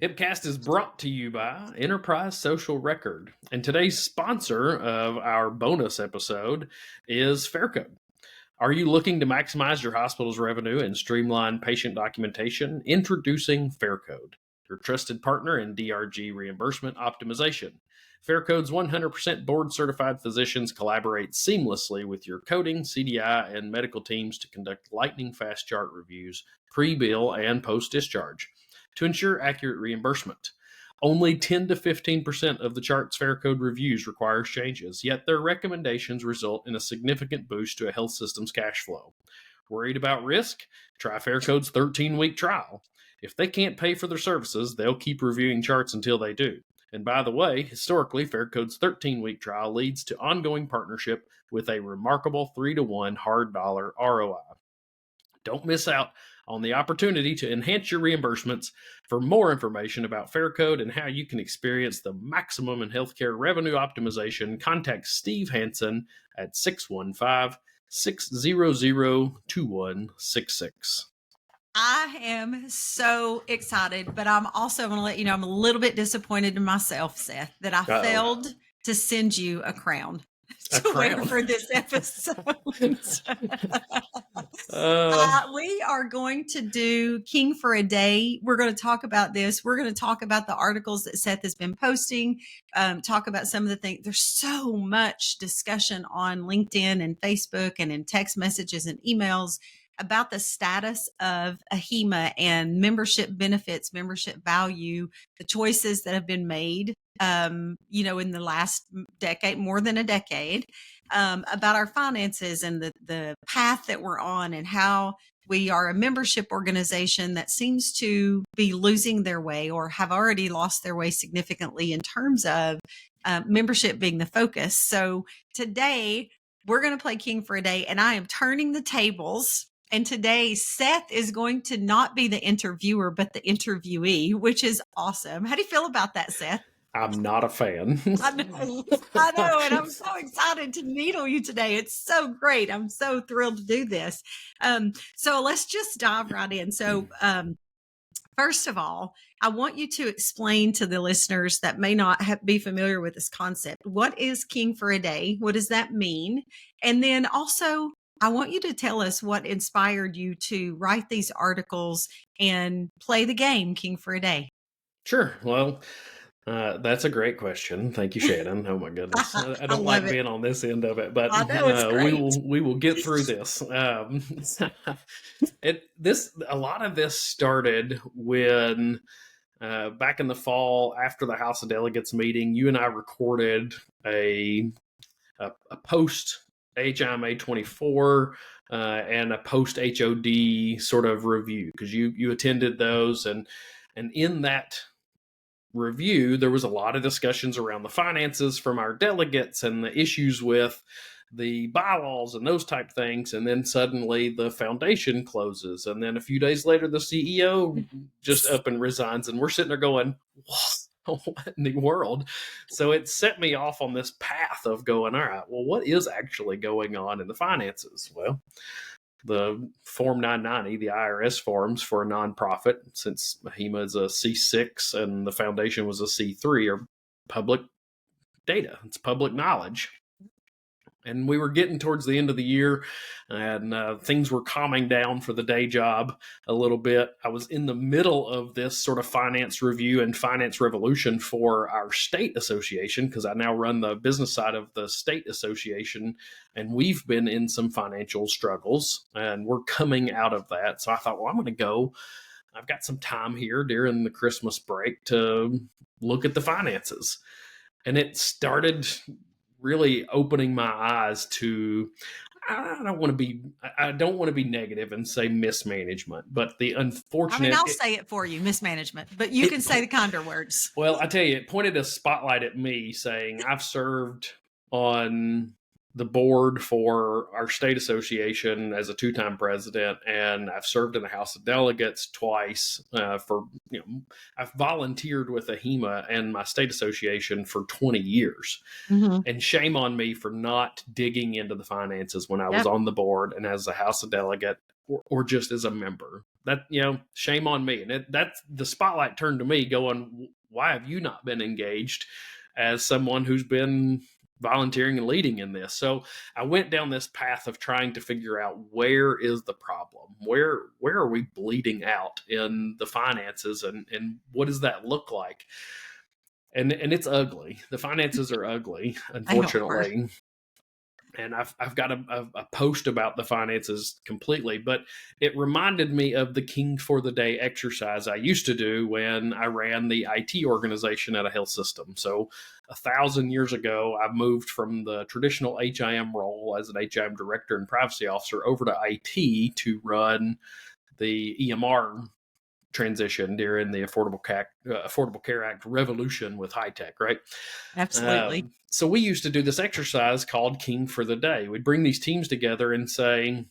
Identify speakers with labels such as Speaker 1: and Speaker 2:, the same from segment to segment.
Speaker 1: HIPcast is brought to you by Enterprise Social Record, and today's sponsor of our bonus episode is Faircode. Are you looking to maximize your hospital's revenue and streamline patient documentation? Introducing Faircode, your trusted partner in DRG reimbursement optimization. Faircode's 100% board-certified physicians collaborate seamlessly with your coding, CDI, and medical teams to conduct lightning-fast chart reviews, pre-bill, and post-discharge to ensure accurate reimbursement. Only 10 to 15% of the chart's Faircode reviews require changes, yet their recommendations result in a significant boost to a health system's cash flow. Worried about risk? Try Faircode's 13-week trial. If they can't pay for their services, they'll keep reviewing charts until they do. And by the way, historically, Faircode's 13-week trial leads to ongoing partnership with a remarkable 3-to-1 hard dollar ROI. Don't miss out on the opportunity to enhance your reimbursements. For more information about Faircode and how you can experience the maximum in healthcare revenue optimization, contact Steve Hansen at 615-600-2166.
Speaker 2: I am so excited, but I'm also going to let you know I'm a little bit disappointed in myself, Seth, that I failed to send you a crown to wear for this episode. We are going to do King for a Day. We're going to talk about this. We're going to talk about the articles that Seth has been posting, talk about some of the things. There's so much discussion on LinkedIn and Facebook and in text messages and emails about the status of AHIMA and membership benefits, membership value, the choices that have been made, in the last decade, more than a decade, about our finances and the path that we're on and how we are a membership organization that seems to be losing their way or have already lost their way significantly in terms of membership being the focus. So today we're going to play King for a Day, and I am turning the tables. And today, Seth is going to not be the interviewer, but the interviewee, which is awesome. How do you feel about that, Seth?
Speaker 1: I'm not a fan.
Speaker 2: I know, and I'm so excited to needle you today. It's so great. I'm so thrilled to do this. So let's just dive right in. So first of all, I want you to explain to the listeners that may not be familiar with this concept. What is King for a Day? What does that mean? And then also, I want you to tell us what inspired you to write these articles and play the game King for a Day.
Speaker 1: Sure. Well, that's a great question. Thank you, Shannon. Oh my goodness. I don't like being on this end of it, but
Speaker 2: I know, it's great.
Speaker 1: we will get through this. A lot of this started when back in the fall after the House of Delegates meeting, you and I recorded a post HIMA 24 and a post HOD sort of review, because you attended those, and in that review there was a lot of discussions around the finances from our delegates and the issues with the bylaws and those type things. And then suddenly the foundation closes, and then a few days later the CEO just up and resigns, and we're sitting there going, what in the world? So it set me off on this path of going, all right, well, what is actually going on in the finances? Well, the Form 990, the IRS forms for a nonprofit, since AHIMA is a C6 and the foundation was a C3, are public data. It's public knowledge. And we were getting towards the end of the year, and things were calming down for the day job a little bit. I was in the middle of this sort of finance review and finance revolution for our state association, because I now run the business side of the state association, and we've been in some financial struggles, and we're coming out of that. So I thought, well, I'm going to go. I've got some time here during the Christmas break to look at the finances. And it started really opening my eyes to, I don't want to be negative and say mismanagement, but the unfortunate.
Speaker 2: I'll say it for you, mismanagement, but you can say the kinder words.
Speaker 1: Well, I tell you, it pointed a spotlight at me saying I've served on the board for our state association as a 2-time president, and I've served in the House of Delegates twice. I've volunteered with AHIMA and my state association for 20 years.
Speaker 2: Mm-hmm.
Speaker 1: And shame on me for not digging into the finances when I was on the board and as a House of Delegate or just as a member. That, shame on me. And that's the spotlight turned to me going, why have you not been engaged as someone who's been volunteering and leading in this? So I went down this path of trying to figure out, where is the problem? Where are we bleeding out in the finances, and what does that look like? And it's ugly. The finances are ugly, unfortunately. And I've got a post about the finances completely, but it reminded me of the King for the Day exercise I used to do when I ran the IT organization at a health system. So 1,000 years ago, I moved from the traditional HIM role as an HIM director and privacy officer over to IT to run the EMR transition during the Affordable Care Act revolution with high tech, right?
Speaker 2: Absolutely.
Speaker 1: So we used to do this exercise called King for the Day. We'd bring these teams together and say,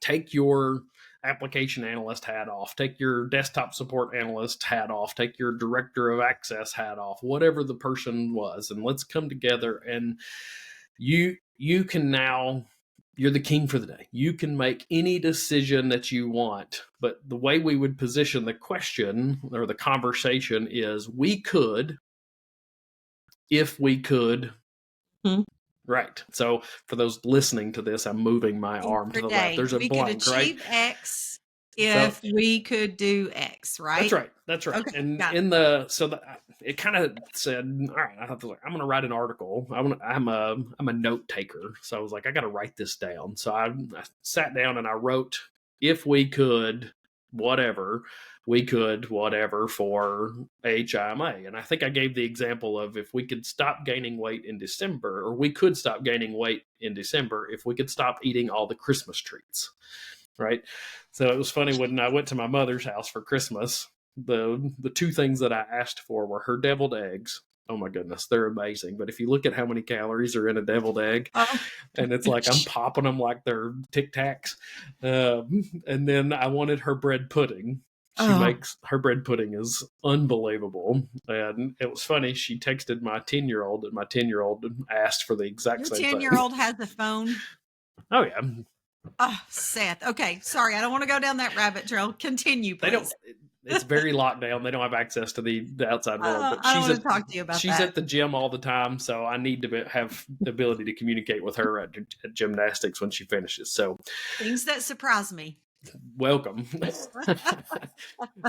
Speaker 1: take your application analyst hat off, take your desktop support analyst hat off, take your director of access hat off, whatever the person was, and let's come together, and you can now, you're the king for the day. You can make any decision that you want. But the way we would position the question or the conversation is, we could, if we could.
Speaker 2: Mm-hmm.
Speaker 1: Right. So for those listening to this, I'm moving my arm to the left. There's a blank,
Speaker 2: could achieve X if we could do X, right?
Speaker 1: That's right.
Speaker 2: Okay,
Speaker 1: and it kind of said, all right, I'm going to write an article. I'm a note taker. So I was like, I got to write this down. So I sat down and I wrote, if we could, whatever, we could, whatever, for HIMA. And I think I gave the example of, if we could stop gaining weight in December, or we could stop gaining weight in December if we could stop eating all the Christmas treats. Right. So it was funny, when I went to my mother's house for Christmas, the 2 things that I asked for were her deviled eggs. Oh my goodness, they're amazing. But if you look at how many calories are in a deviled egg, and it's like I'm popping them like they're Tic Tacs. And then I wanted her bread pudding. She makes her bread pudding is unbelievable. And it was funny. She texted my 10-year-old, and my 10-year-old asked for the exact same thing.
Speaker 2: Your 10-year-old has the phone.
Speaker 1: Oh yeah.
Speaker 2: Oh, Seth. Okay, sorry, I don't want to go down that rabbit trail. Continue, please.
Speaker 1: It's very locked down. They don't have access to the outside world. But
Speaker 2: I don't want to talk to you about that.
Speaker 1: She's at the gym all the time, so I need to have the ability to communicate with her at gymnastics when she finishes. So
Speaker 2: things that surprise me.
Speaker 1: Welcome.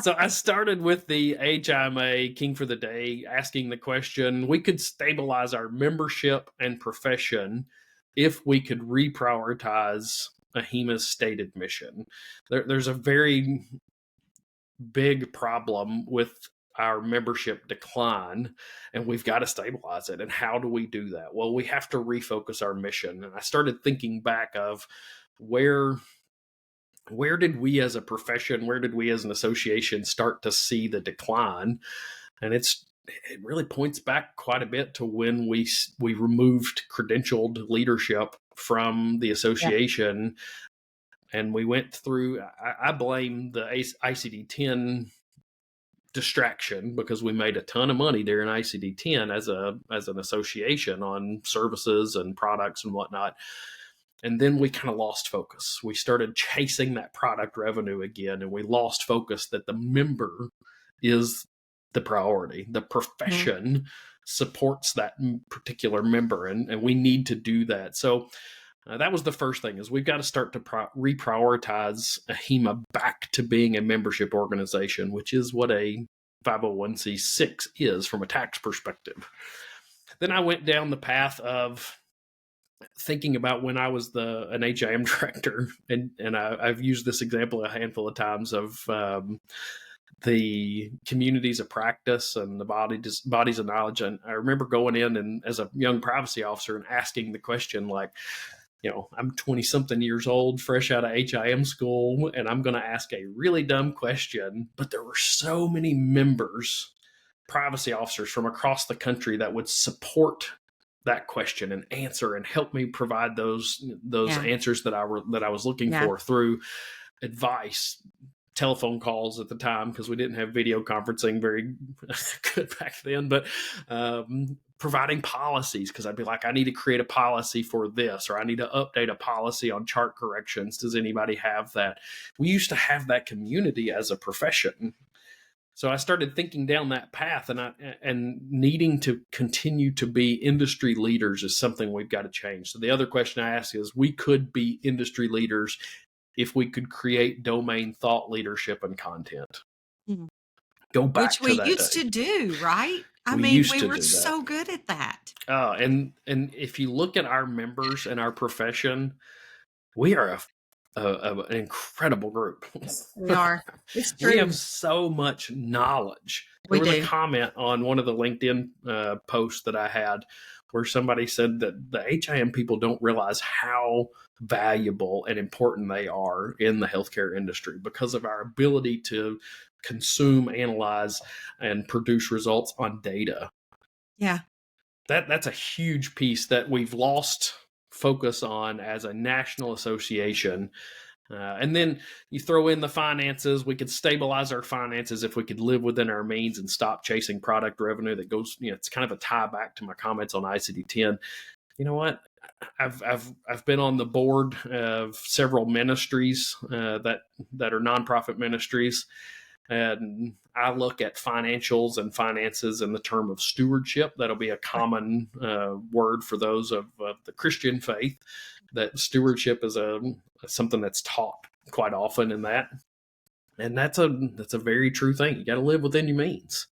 Speaker 1: So I started with the HIMA King for the Day, asking the question, we could stabilize our membership and profession if we could reprioritize AHIMA's stated mission. There's a very big problem with our membership decline, and we've got to stabilize it. And how do we do that? Well, we have to refocus our mission. And I started thinking back of where did we as a profession, where did we as an association start to see the decline? And it really points back quite a bit to when we removed credentialed leadership from the association. Yeah. And we went through, I blame the ICD-10 distraction, because we made a ton of money during ICD-10 as an association on services and products and whatnot. And then we kind of lost focus. We started chasing that product revenue again, and we lost focus that the member is the priority. The profession supports that particular member, and we need to do that. So that was the first thing, is we've got to start to reprioritize AHIMA back to being a membership organization, which is what a 501c6 is from a tax perspective. Then I went down the path of thinking about when I was an HIM director, and I've used this example a handful of times of the communities of practice and the bodies of knowledge. And I remember going in and as a young privacy officer and asking the question, like, I'm 20 something years old, fresh out of HIM school, and I'm going to ask a really dumb question, but there were so many members, privacy officers from across the country that would support that question and answer and help me provide those
Speaker 2: Yeah.
Speaker 1: answers that I was looking
Speaker 2: Yeah.
Speaker 1: for through advice, telephone calls at the time, because we didn't have video conferencing very good back then, but providing policies, because I'd be like, I need to create a policy for this, or I need to update a policy on chart corrections. Does anybody have that? We used to have that community as a profession. So I started thinking down that path, and needing to continue to be industry leaders is something we've got to change. So the other question I ask is, we could be industry leaders if we could create domain thought leadership and content.
Speaker 2: Mm.
Speaker 1: Go back
Speaker 2: Which
Speaker 1: to
Speaker 2: we
Speaker 1: that
Speaker 2: used
Speaker 1: day.
Speaker 2: to do, right? I
Speaker 1: We
Speaker 2: mean,
Speaker 1: used
Speaker 2: we
Speaker 1: to
Speaker 2: were
Speaker 1: do that.
Speaker 2: so good at that.
Speaker 1: And if you look at our members and our profession, we are an incredible group.
Speaker 2: We are. It's true.
Speaker 1: We have so much knowledge.
Speaker 2: We
Speaker 1: There was
Speaker 2: do.
Speaker 1: a comment on one of the LinkedIn posts that I had where somebody said that the HIM people don't realize how valuable and important they are in the healthcare industry because of our ability to consume, analyze, and produce results on data.
Speaker 2: Yeah.
Speaker 1: That's a huge piece that we've lost focus on as a national association. And then you throw in the finances. We could stabilize our finances if we could live within our means and stop chasing product revenue that goes, it's kind of a tie back to my comments on ICD-10. You know what? I've been on the board of several ministries that are nonprofit ministries. And I look at financials and finances in the term of stewardship. That'll be a common word for those of the Christian faith. That stewardship is something that's taught quite often in that, and that's a very true thing. You got to live within your means.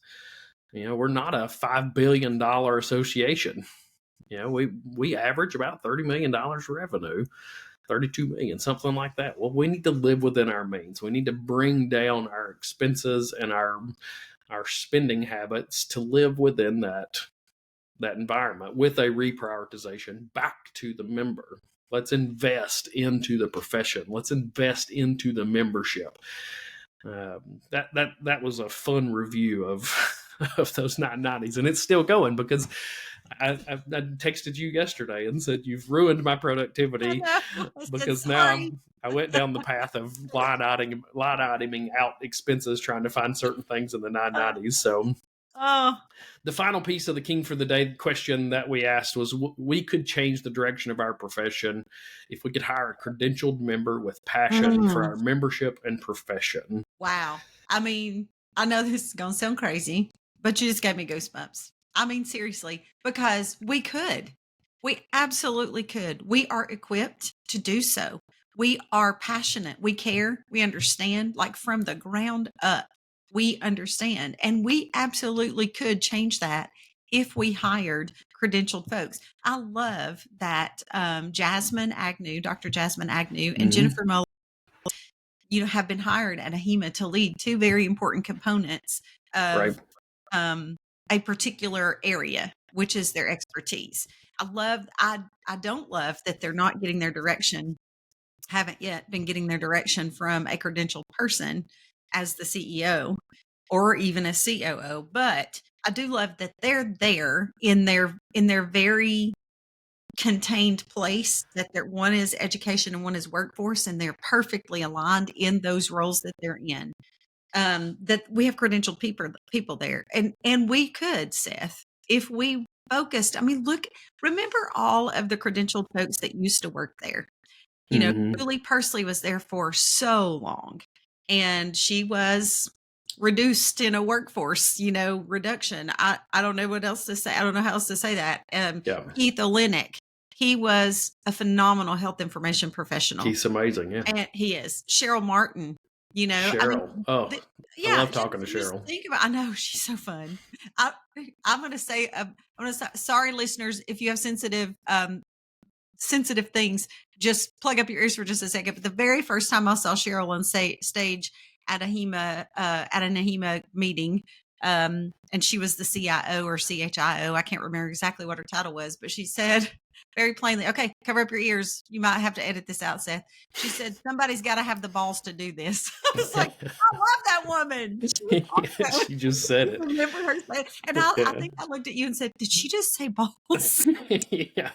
Speaker 1: We're not a $5 billion association. We average about $30 million revenue. 32 million, something like that. Well, we need to live within our means. We need to bring down our expenses and our spending habits to live within that environment with a reprioritization back to the member. Let's invest into the profession. Let's invest into the membership. That was a fun review of those 990s, and it's still going because I texted you yesterday and said you've ruined my productivity because now I went down the path of line iteming out expenses, trying to find certain things in the 990s. So the final piece of the King for the Day question that we asked was, we could change the direction of our profession if we could hire a credentialed member with passion for our membership and profession.
Speaker 2: Wow. I mean, I know this is going to sound crazy, but you just gave me goosebumps. I mean, seriously, because we could. We absolutely could. We are equipped to do so. We are passionate. We care. We understand, like from the ground up. We understand. And we absolutely could change that if we hired credentialed folks. I love that Jasmine Agnew, Dr. Jasmine Agnew, and Jennifer Muller, have been hired at AHIMA to lead two very important components of a particular area, which is their expertise. I don't love that they're not getting their direction, haven't yet been getting their direction from a credentialed person as the CEO or even a COO. But I do love that they're there in their very contained place, that one is education and one is workforce, and they're perfectly aligned in those roles that they're in. That we have credentialed people there, and we could, Seth, if we focused. I mean, remember all of the credentialed folks that used to work there. Julie Pursley was there for so long, and she was reduced in a workforce, reduction. I don't know what else to say. I don't know how else to say that. Keith Olenek, he was a phenomenal health information professional.
Speaker 1: He's amazing, yeah.
Speaker 2: And he is. Cheryl Martin,
Speaker 1: Cheryl. I love talking to Cheryl.
Speaker 2: I know, she's so fun. I'm going to say, sorry, listeners, if you have sensitive things, just plug up your ears for just a second. But the very first time I saw Cheryl on stage at an AHIMA meeting, and she was the CIO or CHIO. I can't remember exactly what her title was, but she said very plainly, okay, cover up your ears. You might have to edit this out, Seth. She said, somebody's got to have the balls to do this. I was like, I love that woman. She was awesome.
Speaker 1: She just said it.
Speaker 2: I remember her saying, and I think I looked at you and said, did she just say balls?
Speaker 1: Yeah.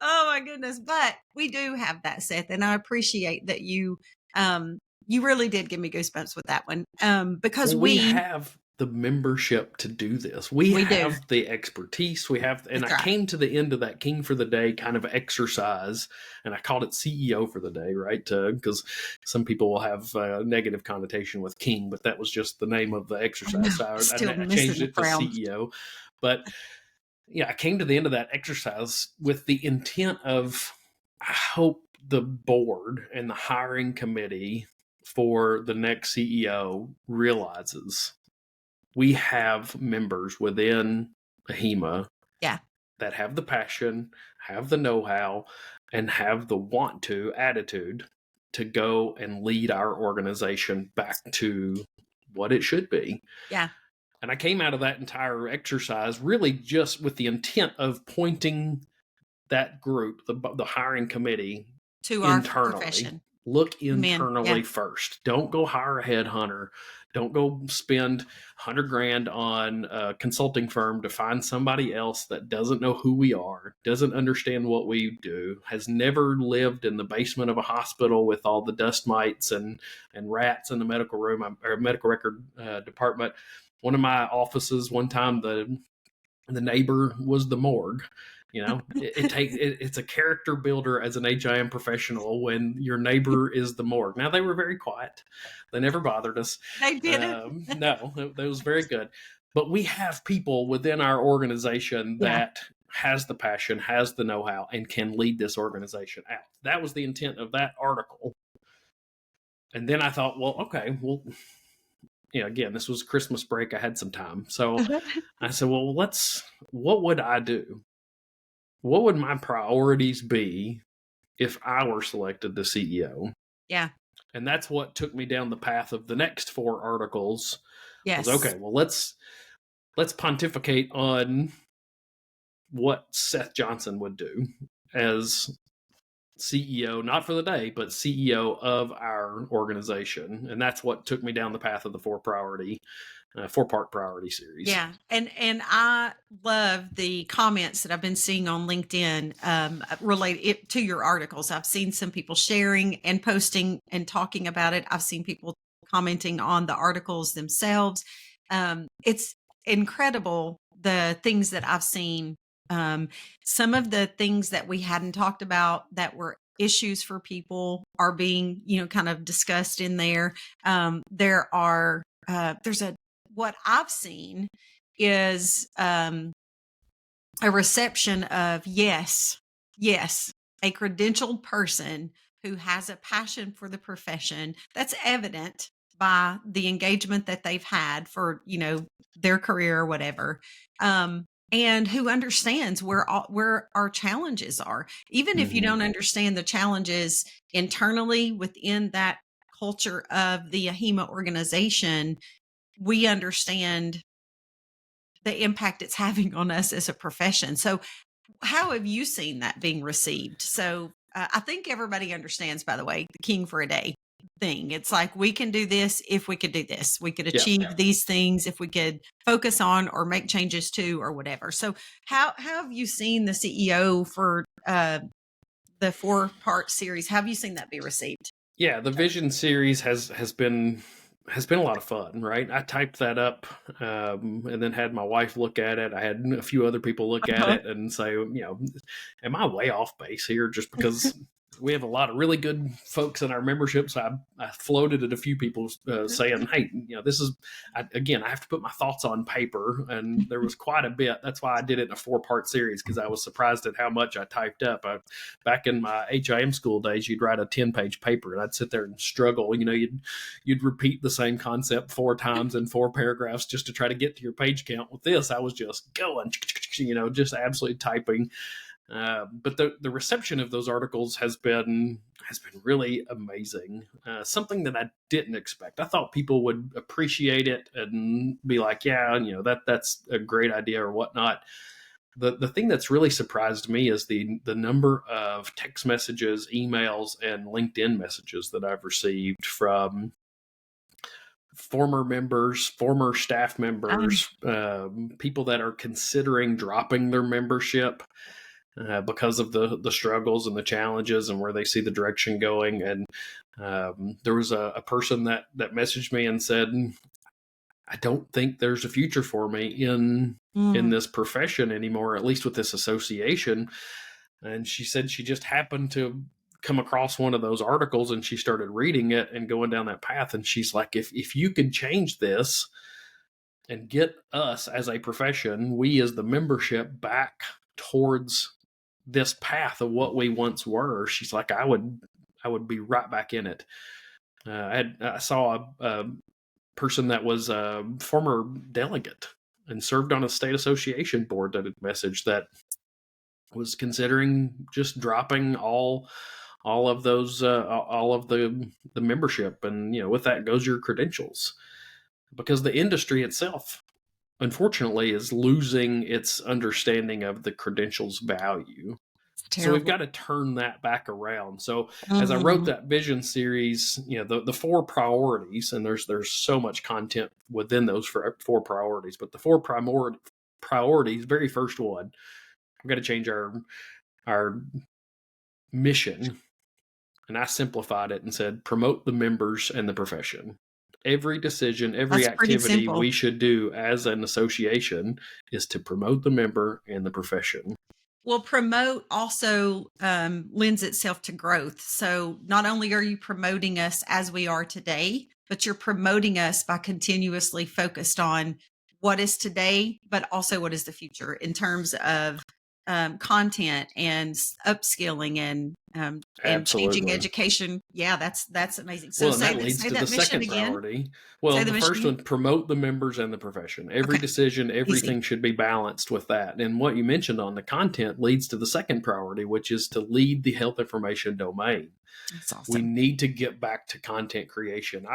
Speaker 2: Oh my goodness. But we do have that, Seth. And I appreciate that you really did give me goosebumps with that one. Because
Speaker 1: we have the membership to do this. We have the expertise. We have, and I came to the end of that King for the Day kind of exercise, and I called it CEO for the Day, right? Because some people will have a negative connotation with King, but that was just the name of the exercise. So I changed it to CEO. But yeah, I came to the end of that exercise with the intent of, I hope the board and the hiring committee for the next CEO realizes we have members within AHIMA that have the passion, have the know-how, and have the want to attitude to go and lead our organization back to what it should be.
Speaker 2: Yeah.
Speaker 1: And I came out of that entire exercise really just with the intent of pointing that group, the hiring committee,
Speaker 2: to
Speaker 1: internally.
Speaker 2: Our profession.
Speaker 1: Look internally first. Don't go hire a headhunter. Don't go spend $100,000 on a consulting firm to find somebody else that doesn't know who we are, doesn't understand what we do, has never lived in the basement of a hospital with all the dust mites and rats in the medical room or medical record department. One of my offices, one time the neighbor was the morgue. You know, it's a character builder as an HIM professional when your neighbor is the morgue. Now, they were very quiet. They never bothered us.
Speaker 2: They didn't.
Speaker 1: No, that was very good. But we have people within our organization that has the passion, has the know-how, and can lead this organization out. That was the intent of that article. And then I thought, well, okay, well, again, this was Christmas break. I had some time. So I said, well, what would I do? What would my priorities be if I were selected the CEO?
Speaker 2: Yeah.
Speaker 1: And that's what took me down the path of the next 4 articles.
Speaker 2: Yes.
Speaker 1: Okay, well, let's pontificate on what Seth Johnson would do as CEO, not for the day, but CEO of our organization. And that's what took me down the path of the 4-part priority series.
Speaker 2: Yeah. And I love the comments that I've been seeing on LinkedIn related to your articles. I've seen some people sharing and posting and talking about it. I've seen people commenting on the articles themselves. It's incredible, the things that I've seen. Some of the things that we hadn't talked about that were issues for people are being, kind of discussed in there. What I've seen is a reception of yes, a credentialed person who has a passion for the profession that's evident by the engagement that they've had for, their career or whatever. And who understands where our challenges are. Even if you don't understand the challenges internally within that culture of the AHIMA organization, we understand the impact it's having on us as a profession. So how have you seen that being received? So I think everybody understands, by the way, the King for a Day thing. It's like, we can do this if we could do this. We could achieve these things if we could focus on or make changes to or whatever. So how have you seen the CEO for the 4-part series? How have you seen that be received?
Speaker 1: Yeah, the Vision series has been a lot of fun, right? I typed that up and then had my wife look at it. I had a few other people look at it and say, am I way off base here? Just because we have a lot of really good folks in our membership. So I floated at a few people saying, hey, this is, I have to put my thoughts on paper. And there was quite a bit. That's why I did it in a 4-part series, because I was surprised at how much I typed up. Back in my HIM school days, you'd write a 10-page paper and I'd sit there and struggle. You'd repeat the same concept 4 times in 4 paragraphs just to try to get to your page count. With this, I was just going, just absolutely typing. But the reception of those articles has been really amazing. Something that I didn't expect. I thought people would appreciate it and be like, yeah, that's a great idea or whatnot. The thing that's really surprised me is the number of text messages, emails, and LinkedIn messages that I've received from former members, former staff members, people that are considering dropping their membership because of the struggles and the challenges and where they see the direction going. And there was a person that messaged me and said, I don't think there's a future for me in this profession anymore, at least with this association. And she said she just happened to come across one of those articles and she started reading it and going down that path. And she's like, if you could change this and get us as a profession, we as the membership, back towards this path of what we once were, she's like, I would be right back in it. I saw a person that was a former delegate and served on a state association board that had messaged that was considering just dropping all of those all of the membership, and with that goes your credentials, because the industry itself unfortunately is losing its understanding of the credentials value. So we've got to turn that back around. So as I wrote that vision series, the 4 priorities, and there's so much content within those 4 priorities, but the 4 priorities, very first one, we've got to change our mission. And I simplified it and said, promote the members and the profession. Every decision, every activity we should do as an association is to promote the member and the profession.
Speaker 2: Well, promote also lends itself to growth. So not only are you promoting us as we are today, but you're promoting us by continuously focused on what is today, but also what is the future in terms of content and upskilling and changing education. Yeah, that's amazing. So
Speaker 1: that leads to the second priority. Well, the first one, promote the members and the profession. Every decision, everything should be balanced with that. And what you mentioned on the content leads to the second priority, which is to lead the health information domain.
Speaker 2: That's awesome.
Speaker 1: We need to get back to content creation.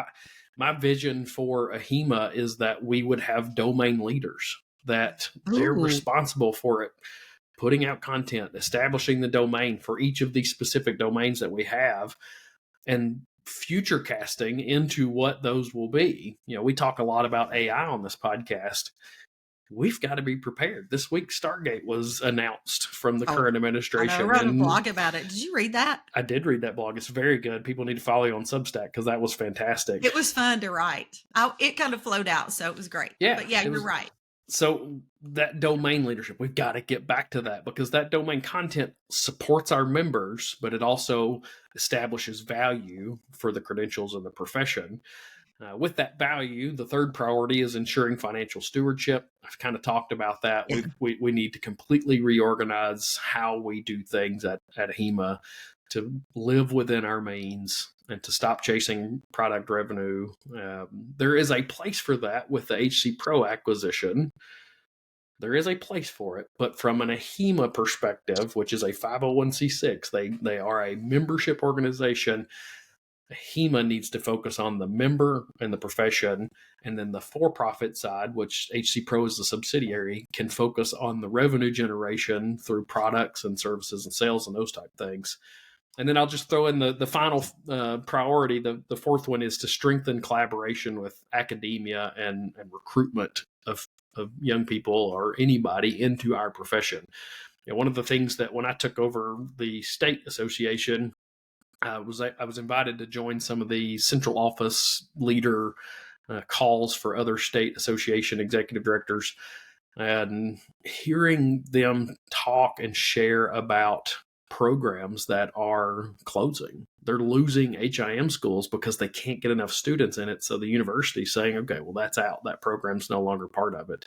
Speaker 1: My vision for AHIMA is that we would have domain leaders, that they're responsible for it, putting out content, establishing the domain for each of these specific domains that we have, and future casting into what those will be. We talk a lot about AI on this podcast. We've got to be prepared. This week, Stargate was announced from the current administration.
Speaker 2: I wrote a blog about it. Did you read that?
Speaker 1: I did read that blog. It's very good. People need to follow you on Substack because that was fantastic.
Speaker 2: It was fun to write. It kind of flowed out, so it was great.
Speaker 1: Yeah,
Speaker 2: but you're right.
Speaker 1: So that domain leadership, we've got to get back to that, because that domain content supports our members, but it also establishes value for the credentials of the profession. With that value, the third priority is ensuring financial stewardship. I've kind of talked about that. Yeah. We need to completely reorganize how we do things at AHIMA to live within our means and to stop chasing product revenue. There is a place for that with the HC Pro acquisition. There is a place for it, but from an AHIMA perspective, which is a 501c6, they are a membership organization. AHIMA needs to focus on the member and the profession, and then the for-profit side, which HC Pro is the subsidiary, can focus on the revenue generation through products and services and sales and those type things. And then I'll just throw in the final priority. The fourth one is to strengthen collaboration with academia and recruitment of young people or anybody into our profession. One of the things that when I took over the state association, I was invited to join some of the central office leader calls for other state association executive directors, and hearing them talk and share about programs that are closing. They're losing HIM schools because they can't get enough students in it. So the university's saying, okay, well, that's out. That program's no longer part of it.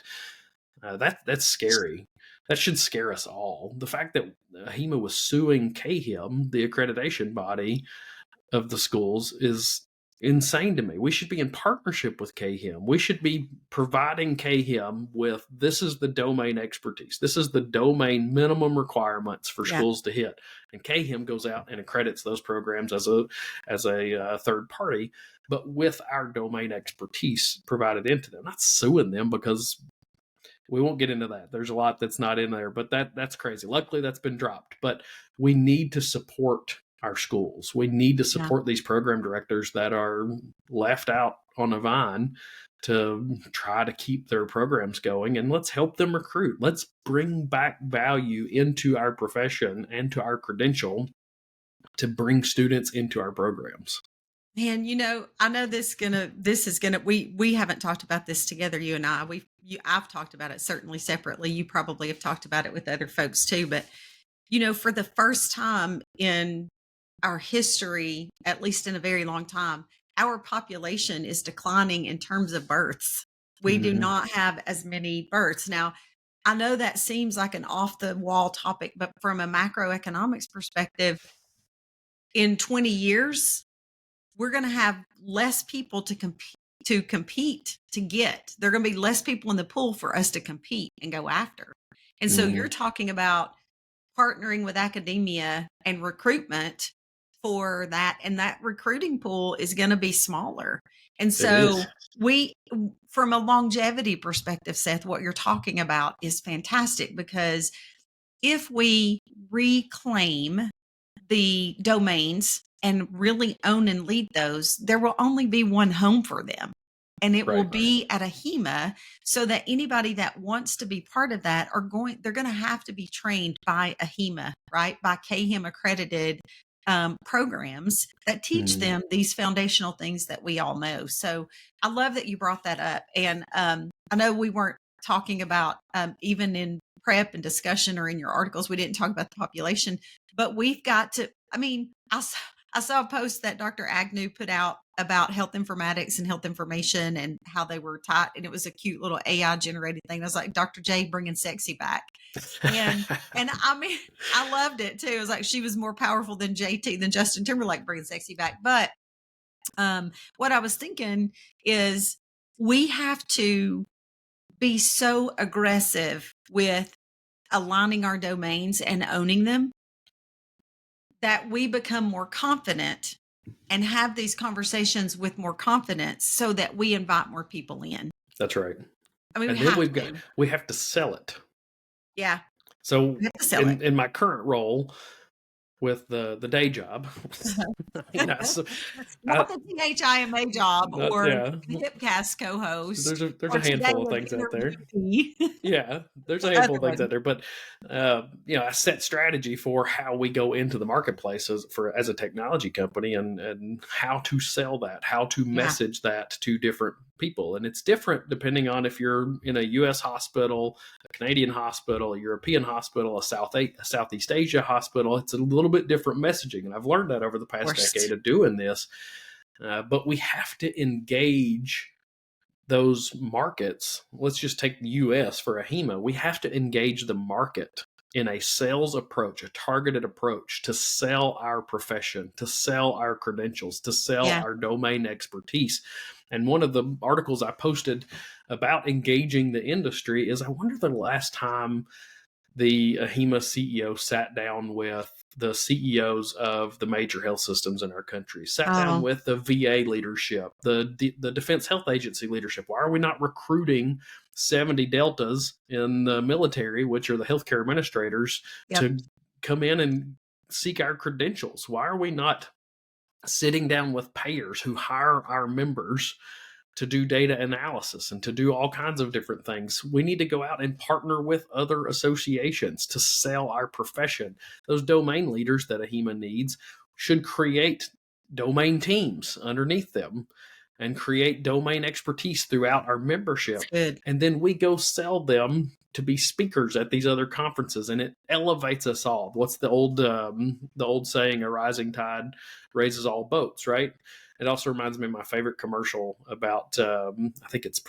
Speaker 1: That's scary. That should scare us all. The fact that AHIMA was suing CAHIM, the accreditation body of the schools, is insane to me. We should be in partnership with KHIM. We should be providing KHIM with, this is the domain expertise. This is the domain minimum requirements for schools to hit. And KHIM goes out and accredits those programs as a third party, but with our domain expertise provided into them. Not suing them, because we won't get into that. There's a lot that's not in there, but that's crazy. Luckily, that's been dropped. But we need to support our schools. We need to support these program directors that are left out on a vine to try to keep their programs going, and let's help them recruit. Let's bring back value into our profession and to our credential to bring students into our programs.
Speaker 2: Man, I know we haven't talked about this together, you and I. I've talked about it certainly separately. You probably have talked about it with other folks too, but for the first time in our history, at least in a very long time, our population is declining in terms of births. We do not have as many births. Now, I know that seems like an off the wall topic, but from a macroeconomics perspective, in 20 years, we're going to have less people to compete to get. There are going to be less people in the pool for us to compete and go after. And so you're talking about partnering with academia and recruitment for that, and that recruiting pool is going to be smaller. And so from a longevity perspective, Seth, what you're talking about is fantastic, because if we reclaim the domains and really own and lead those, there will only be one home for them. And it will be at a HIMA, so that anybody that wants to be part of that they're going to have to be trained by a HIMA, right? By KHIM accredited programs that teach them these foundational things that we all know. So I love that you brought that up. And I know we weren't talking about, even in prep and discussion or in your articles, we didn't talk about the population, but we've got to, I saw a post that Dr. Agnew put out about health informatics and health information and how they were taught. And it was a cute little AI generated thing. I was like, Dr. J bringing sexy back. And I loved it too. It was like, she was more powerful than Justin Timberlake bringing sexy back. But what I was thinking is, we have to be so aggressive with aligning our domains and owning them that we become more confident and have these conversations with more confidence, so that we invite more people in.
Speaker 1: That's right.
Speaker 2: And
Speaker 1: then we have to sell it.
Speaker 2: Yeah.
Speaker 1: So in my current role with the day job,
Speaker 2: not the THIMA job or the HIPcast co-host.
Speaker 1: There's a handful of things out there. Yeah, there's a handful of things out there. But I set strategy for how we go into the marketplace as a technology company, and how to sell that, how to message that to different people. And it's different depending on if you're in a U.S. hospital, a Canadian hospital, a European hospital, a Southeast Asia hospital. It's a little bit different messaging. And I've learned that over the past decade of doing this. But we have to engage those markets. Let's just take the U.S. for a HIMA. We have to engage the market in a sales approach, a targeted approach, to sell our profession, to sell our credentials, to sell our domain expertise. And one of the articles I posted about engaging the industry is, I wonder the last time the HIMA CEO sat down with the CEOs of the major health systems in our country, sat down with the VA leadership, the Defense Health Agency leadership. Why are we not recruiting 70 Deltas in the military, which are the healthcare administrators, to come in and seek our credentials? Why are we not sitting down with payers who hire our members to do data analysis and to do all kinds of different things? We need to go out and partner with other associations to sell our profession. Those domain leaders that a HIMA needs should create domain teams underneath them and create domain expertise throughout our membership. And then we go sell them to be speakers at these other conferences, and it elevates us all. What's the old saying? A rising tide raises all boats, right? It also reminds me of my favorite commercial about, I think it's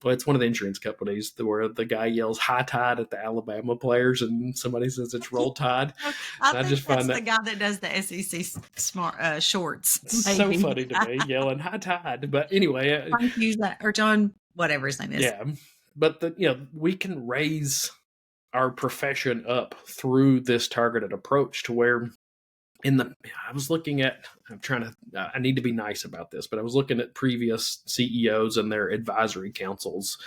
Speaker 1: Well, it's one of the insurance companies where the guy yells "High Tide" at the Alabama players, and somebody says it's "Roll Tide."
Speaker 2: I
Speaker 1: And I
Speaker 2: think
Speaker 1: just
Speaker 2: that's
Speaker 1: find
Speaker 2: the
Speaker 1: that
Speaker 2: guy that does the SEC smart shorts.
Speaker 1: so
Speaker 2: Maybe
Speaker 1: funny to me, yelling "High Tide." But anyway,
Speaker 2: Frank use that, or John, whatever his name is.
Speaker 1: yeah. But we can raise our profession up through this targeted approach to where I was looking at, I need to be nice about this, but I was looking at previous CEOs and their advisory councils,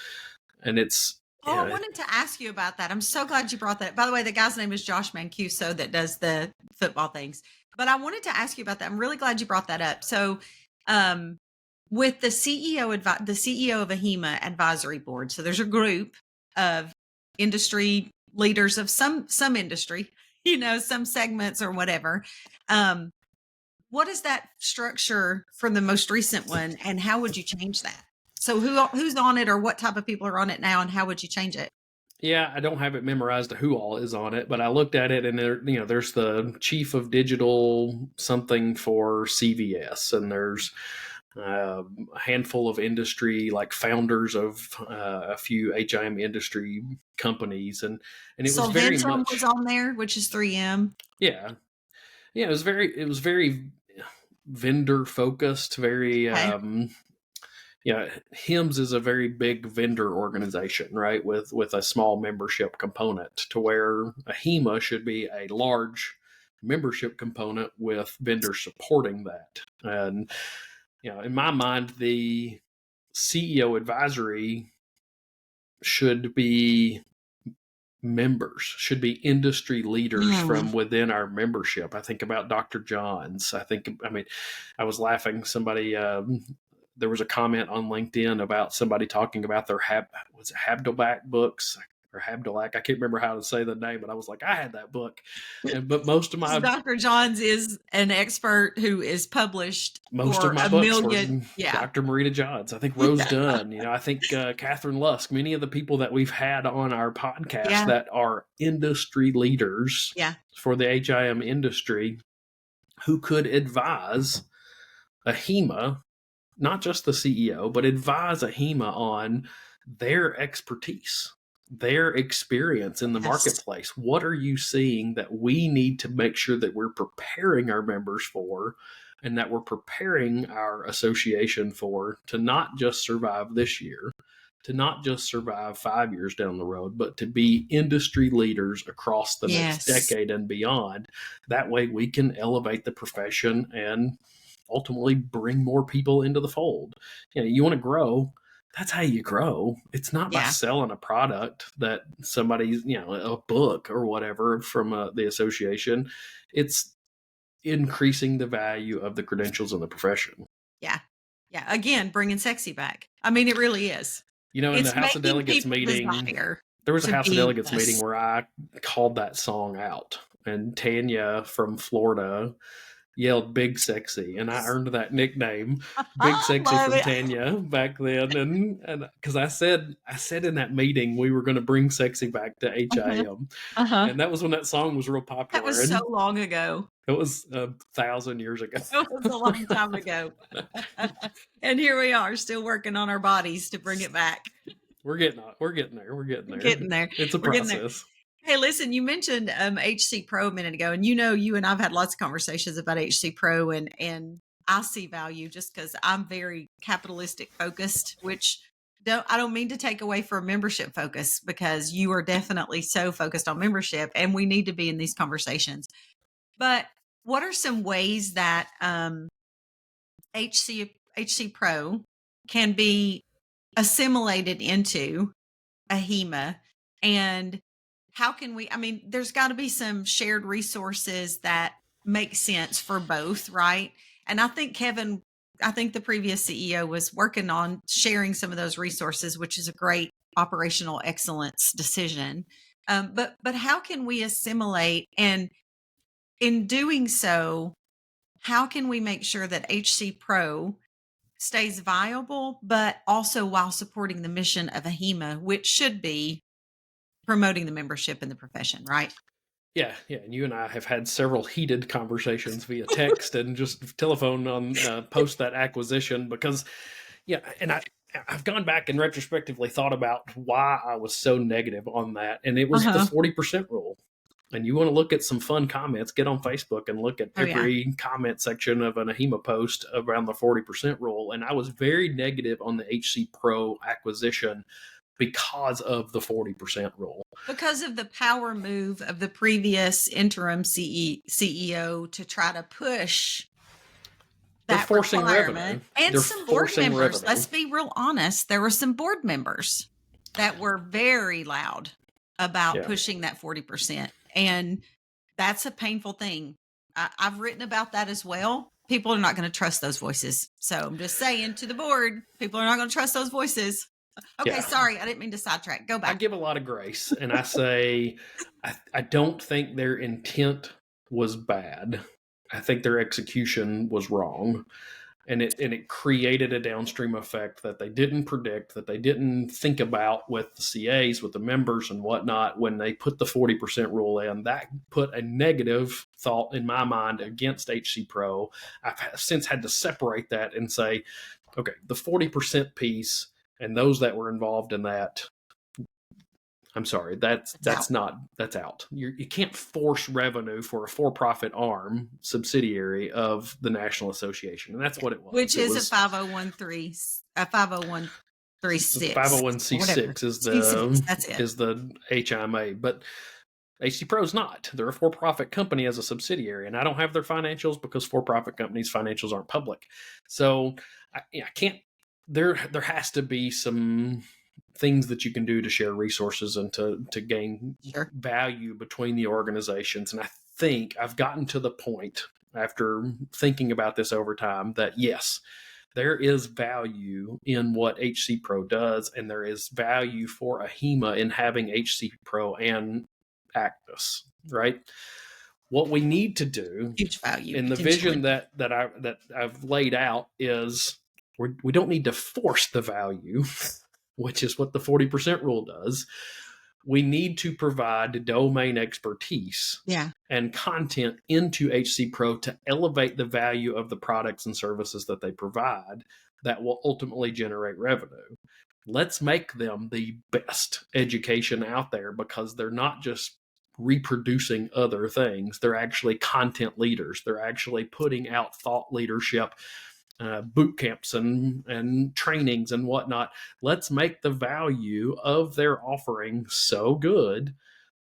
Speaker 1: and it's,
Speaker 2: I wanted to ask you about that. I'm so glad you brought that. By the way, the guy's name is Josh Mancuso that does the football things. But I wanted to ask you about that. I'm really glad you brought that up. So, with the CEO of AHIMA advisory board, so there's a group of industry leaders of some industry, some segments or whatever. What is that structure from the most recent one, and how would you change that? So who's on it, or what type of people are on it now, and how would you change it?
Speaker 1: Yeah, I don't have it memorized who all is on it, but I looked at it, and there's the chief of digital something for CVS, and there's a handful of industry, like founders of a few HIM industry companies, and it was very much
Speaker 2: was on there, which is 3M.
Speaker 1: Yeah, it was very vendor focused, very
Speaker 2: Okay.
Speaker 1: HIMS is a very big vendor organization, right? With a small membership component, to where a HEMA should be a large membership component with vendors supporting that. And in my mind, the CEO advisory should be members, should be industry leaders from within our membership. I think about Dr. John's. I was laughing. Somebody, there was a comment on LinkedIn about somebody talking about their Habdolac books, or Habdolac. I can't remember how to say the name, but I was like, I had that book. But most of my
Speaker 2: Dr. John's is an expert who is published
Speaker 1: most
Speaker 2: for
Speaker 1: of my
Speaker 2: a
Speaker 1: books
Speaker 2: million.
Speaker 1: were
Speaker 2: Yeah.
Speaker 1: Dr. Marita Johns. I think Rose Dunn. I think Catherine Lusk. Many of the people that we've had on our podcast that are industry leaders for the HIM industry, who could advise a HEMA, not just the CEO, but advise a HEMA on their expertise, their experience in the marketplace. What are you seeing that we need to make sure that we're preparing our members for, and that we're preparing our association for, to not just survive this year, to not just survive 5 years down the road, but to be industry leaders across the next decade and beyond. That way we can elevate the profession and ultimately bring more people into the fold. You want to grow. That's how you grow. It's not by selling a product that somebody's, a book or whatever from the association. It's increasing the value of the credentials in the profession.
Speaker 2: Yeah. Yeah. Again, bringing sexy back. I mean, it really is.
Speaker 1: In the House of Delegates meeting, there was a House of Delegates meeting where I called that song out, and Tanya from Florida yelled "Big Sexy," and I earned that nickname, "Big Sexy" from Tanya back then. And because I said in that meeting we were going to bring sexy back to HIM, and that was when that song was real popular.
Speaker 2: That was so long ago.
Speaker 1: It was 1,000 years ago.
Speaker 2: It was a long time ago. And here we are, still working on our bodies to bring it back.
Speaker 1: We're getting there. We're getting there. It's a process.
Speaker 2: Hey, listen, you mentioned HC Pro a minute ago, and you and I've had lots of conversations about HC Pro, and I see value just because I'm very capitalistic focused, which I don't mean to take away from membership focus, because you are definitely so focused on membership, and we need to be in these conversations. But what are some ways that HC Pro can be assimilated into a HEMA, and how can we, there's got to be some shared resources that make sense for both, right? And I think the previous CEO was working on sharing some of those resources, which is a great operational excellence decision. But how can we assimilate, and in doing so, how can we make sure that HC Pro stays viable, but also while supporting the mission of AHIMA, which should be promoting the membership in the profession, right?
Speaker 1: Yeah. And you and I have had several heated conversations via text and just telephone on post that acquisition, because, and I've gone back and retrospectively thought about why I was so negative on that. And it was the 40% rule. And you want to look at some fun comments, get on Facebook and look at every comment section of an AHIMA post around the 40% rule. And I was very negative on the HC Pro acquisition because of the 40% rule.
Speaker 2: Because of the power move of the previous interim CEO to try to push that requirement. And some board members, let's be real honest, there were some board members that were very loud about pushing that 40%. And that's a painful thing. I've written about that as well. People are not going to trust those voices. So I'm just saying to the board, people are not going to trust those voices. Okay, sorry, I didn't mean to sidetrack. Go back.
Speaker 1: I give a lot of grace, and I say I don't think their intent was bad. I think their execution was wrong. And it created a downstream effect that they didn't predict, that they didn't think about with the CAs, with the members and whatnot. When they put the 40% rule in, that put a negative thought in my mind against HC Pro. I've since had to separate that and say, okay, the 40% piece and those that were involved in that, I'm sorry, that's out. You can't force revenue for a for-profit arm subsidiary of the National Association, and that's what it was.
Speaker 2: Which is a 501(c)(6).
Speaker 1: 501c6 is the HIMA, but HC Pro is not. They're a for-profit company as a subsidiary, and I don't have their financials because for-profit companies' financials aren't public. So I can't. There has to be some things that you can do to share resources and to gain value between the organizations. And I think I've gotten to the point after thinking about this over time that yes, there is value in what HC Pro does, and there is value for AHIMA in having HC Pro and Actus, right? What we need to do,
Speaker 2: huge value
Speaker 1: in the vision that I've laid out, is we don't need to force the value, which is what the 40% rule does. We need to provide domain expertise and content into HC Pro to elevate the value of the products and services that they provide that will ultimately generate revenue. Let's make them the best education out there, because they're not just reproducing other things. They're actually content leaders. They're actually putting out thought leadership boot camps and trainings and whatnot. Let's make the value of their offering so good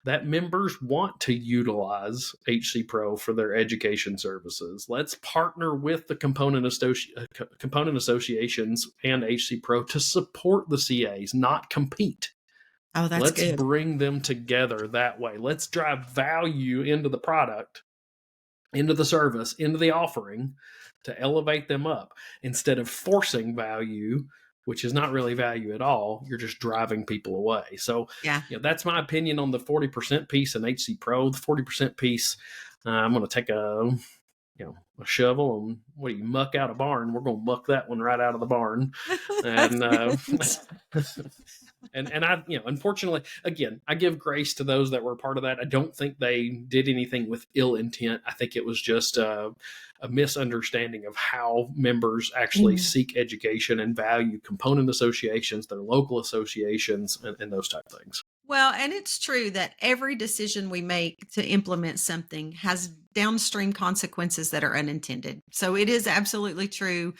Speaker 1: that members want to utilize HC Pro for their education services. Let's partner with the component associations and HC Pro to support the CAs, not compete.
Speaker 2: Oh, that's good.
Speaker 1: Let's bring them together that way. Let's drive value into the product, into the service, into the offering, to elevate them up, instead of forcing value, which is not really value at all. You're just driving people away. So that's my opinion on the 40% piece in HC Pro. The 40% piece, I'm going to take a shovel and muck out a barn. We're going to muck that one right out of the barn. And and I, unfortunately, again, I give grace to those that were part of that. I don't think they did anything with ill intent. I think it was just a misunderstanding of how members actually seek education and value component associations, their local associations, and those type of things.
Speaker 2: Well, and it's true that every decision we make to implement something has downstream consequences that are unintended. So it is absolutely true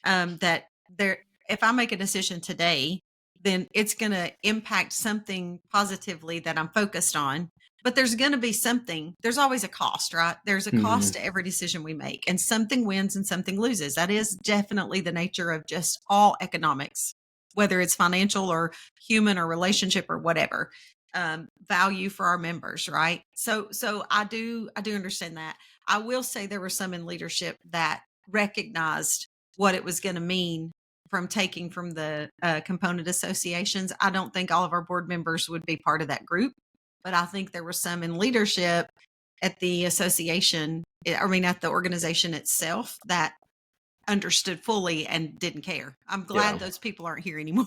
Speaker 2: that if I make a decision today, then it's going to impact something positively that I'm focused on. But there's going to be something. There's always a cost, right? There's a cost to every decision we make, and something wins and something loses. That is definitely the nature of just all economics, whether it's financial or human or relationship or whatever. Value for our members, right? So I do understand that. I will say there were some in leadership that recognized what it was going to mean from taking from the component associations. I don't think all of our board members would be part of that group, but I think there were some in leadership at the association, at the organization itself, that understood fully and didn't care. I'm glad those people aren't here anymore.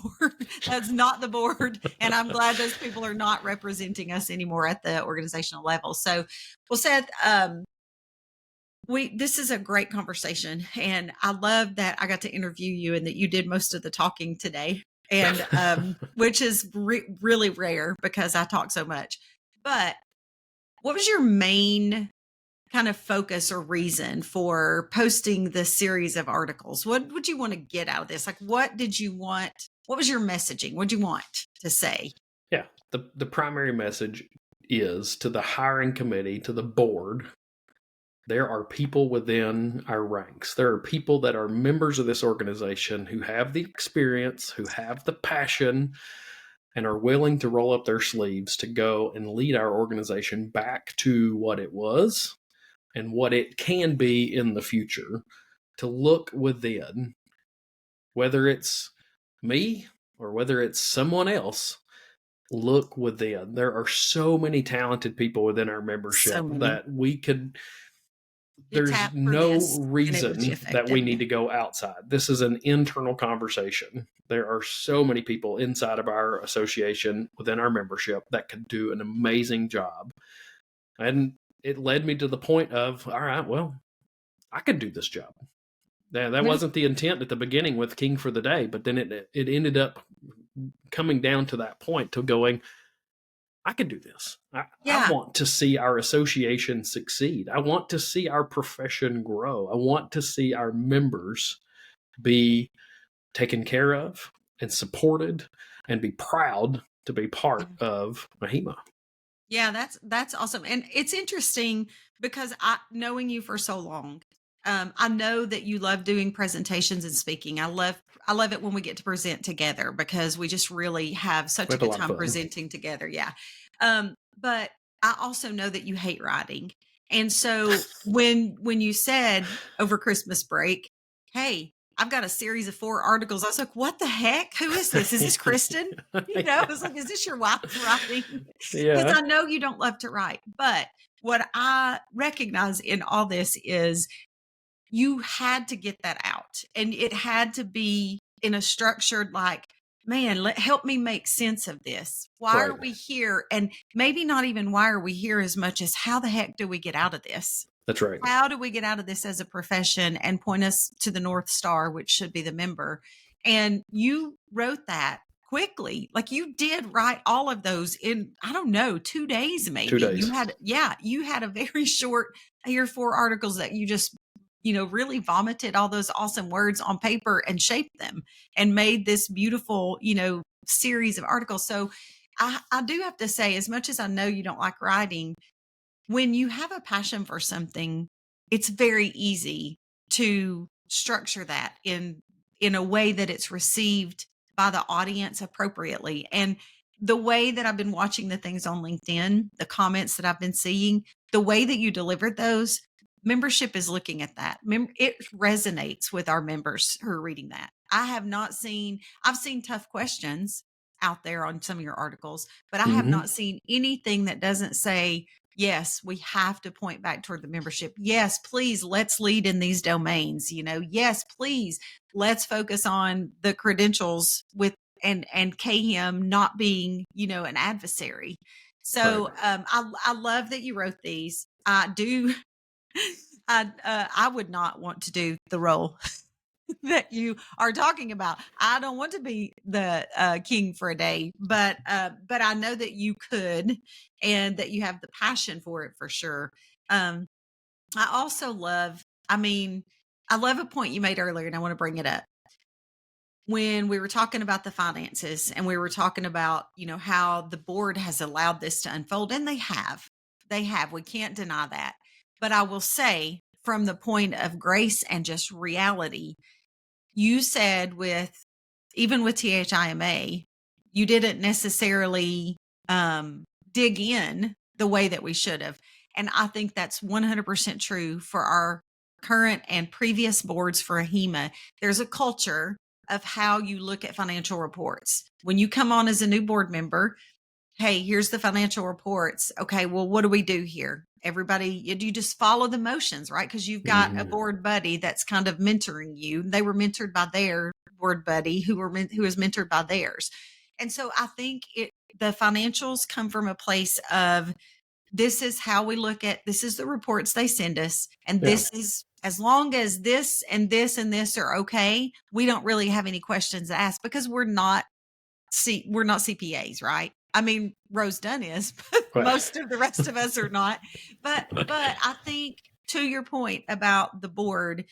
Speaker 2: That's not the board. And I'm glad those people are not representing us anymore at the organizational level. So, well, Seth, This is a great conversation, and I love that I got to interview you and that you did most of the talking today, and which is really rare because I talk so much. But what was your main kind of focus or reason for posting this series of articles? What would you want to get out of this? Like, what did you want? What was your messaging? What did you want to say?
Speaker 1: Yeah, the primary message is to the hiring committee, to the board. There are people within our ranks. There are people that are members of this organization who have the experience, who have the passion, and are willing to roll up their sleeves to go and lead our organization back to what it was and what it can be in the future. To look within, whether it's me or whether it's someone else, look within. There are so many talented people within our membership that we could. There's no reason that we need to go outside. This is an internal conversation. There are so many people inside of our association within our membership that could do an amazing job. And it led me to the point of, all right, well, I could do this job. That wasn't the intent at the beginning with King for the Day, but then it ended up coming down to that point to going, I could do this. I want to see our association succeed. I want to see our profession grow. I want to see our members be taken care of and supported and be proud to be part of Mahima.
Speaker 2: Yeah, that's awesome. And it's interesting because knowing you for so long, I know that you love doing presentations and speaking. I love it when we get to present together because we just really have such a good time presenting together. Yeah. But I also know that you hate writing. And so when you said over Christmas break, hey, I've got a series of 4 articles, I was like, what the heck? Who is this? Is this Kristen? I was like, is this your wife writing? Because I know you don't love to write. But what I recognize in all this is you had to get that out, and it had to be in a structured, like, man, help me make sense of this. Why are we here? And maybe not even why are we here as much as how the heck do we get out of this?
Speaker 1: That's right.
Speaker 2: How do we get out of this as a profession and point us to the North Star, which should be the member? And you wrote that quickly. Like, you did write all of those in, I don't know, 2 days, maybe.
Speaker 1: 2 days.
Speaker 2: You had a very short, here 4 articles that you just really vomited all those awesome words on paper and shaped them and made this beautiful, series of articles. So I do have to say, as much as I know you don't like writing, when you have a passion for something, it's very easy to structure that in a way that it's received by the audience appropriately. And the way that I've been watching the things on LinkedIn, the comments that I've been seeing, the way that you delivered those, membership is looking at that. It resonates with our members who are reading that. I've seen tough questions out there on some of your articles, but I have not seen anything that doesn't say, yes, we have to point back toward the membership. Yes, please, let's lead in these domains. Yes, please, let's focus on the credentials with and KHIM not being, an adversary. So I love that you wrote these. I do. I would not want to do the role that you are talking about. I don't want to be the king for a day, but I know that you could, and that you have the passion for it for sure. I also love a point you made earlier, and I want to bring it up. When we were talking about the finances and we were talking about, how the board has allowed this to unfold, and they have, we can't deny that. But I will say, from the point of grace and just reality, you said even with THIMA, you didn't necessarily dig in the way that we should have. And I think that's 100% true for our current and previous boards for AHIMA. There's a culture of how you look at financial reports. When you come on as a new board member, hey, here's the financial reports. Okay, well, what do we do here? Everybody, you just follow the motions, right? Because you've got a board buddy that's kind of mentoring you. They were mentored by their board buddy who was mentored by theirs. And so I think the financials come from a place of this is how we look at, this is the reports they send us. And
Speaker 1: Yeah.
Speaker 2: this is, as long as this and this and this are okay, we don't really have any questions to ask because we're not CPAs, right? I mean, Rose Dunn is, but most of the rest of us are not. But I think, to your point about the board,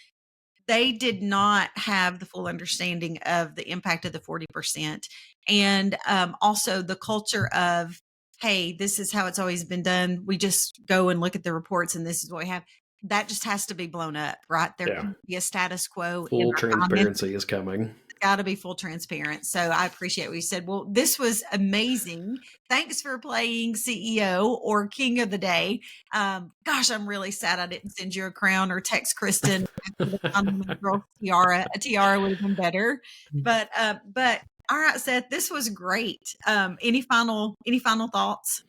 Speaker 2: they did not have the full understanding of the impact of the 40%. And also the culture of, hey, this is how it's always been done. We just go and look at the reports and this is what we have. That just has to be blown up, right? There can be a status quo.
Speaker 1: Full transparency is coming.
Speaker 2: Got to be full transparent. So I appreciate what you said. Well, this was amazing. Thanks for playing CEO or King of the Day. Gosh, I'm really sad I didn't send you a crown or text Kristen girl tiara. A tiara would have been better. But all right, Seth, this was great. Any final thoughts?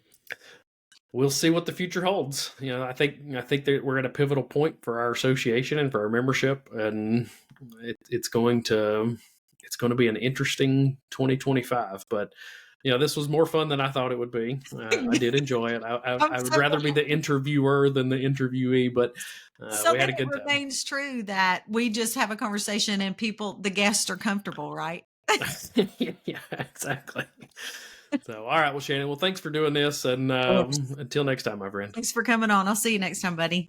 Speaker 1: We'll see what the future holds. I think that we're at a pivotal point for our association and for our membership, and it's going to be an interesting 2025. But this was more fun than I thought it would be. I did enjoy it. I would rather be the interviewer than the interviewee, but we had a good time. It
Speaker 2: remains true that we just have a conversation and the guests are comfortable, right?
Speaker 1: Yeah, exactly. So, all right. Well, Shannon, thanks for doing this. And until next time, my friend.
Speaker 2: Thanks for coming on. I'll see you next time, buddy.